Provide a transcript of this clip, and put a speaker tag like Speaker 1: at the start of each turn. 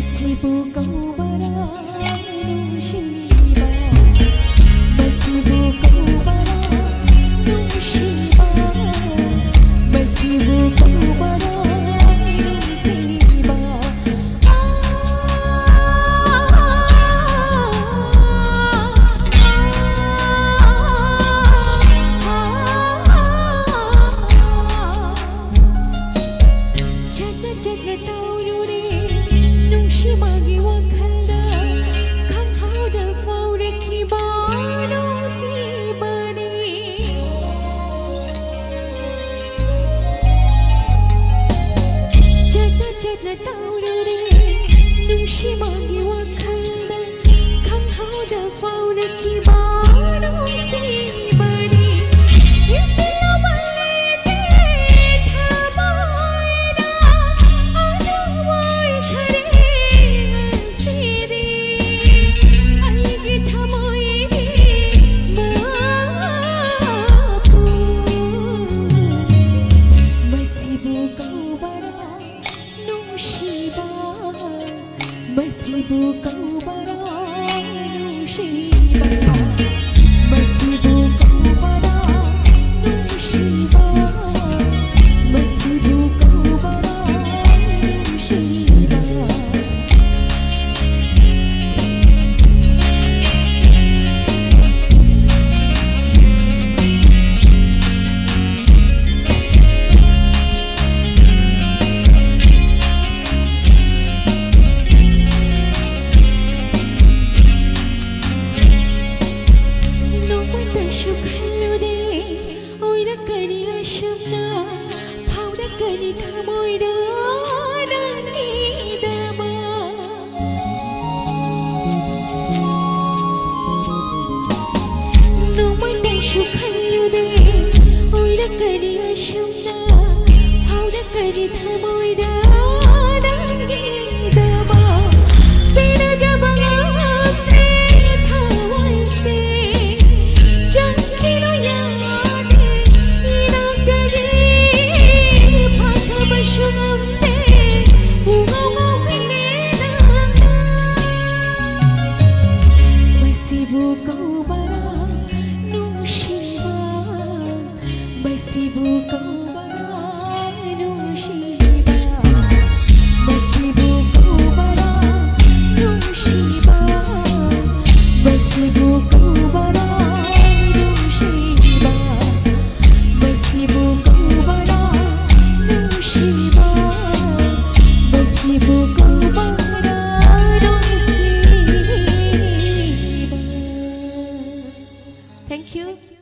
Speaker 1: Basibu kau barang Shiba, basibu kau barang Shiba, basibu kau barang Shiba. Jaga tahu Magi wakanda kan kau dah fau rekhi baro si bani jada tahu re nushi magi wakanda kan kau dah fau rekhi baro si bani Basibu kau barang Shiba, basibu kau barang Shiba, basibu kau barang Shiba. Kani thamoi da rani dama no mane shukhalu de oira kani ashuna hauda kani thamoi da rani dama tera jabana se thawal se jankilo yaade ina kare Basibu kau barang Shiba, basibu kau barang Shiba, basibu kau barang Shiba, basibu kau barang Shiba, basibu kau barang Shiba, basibu kau barang Shiba. Thank you.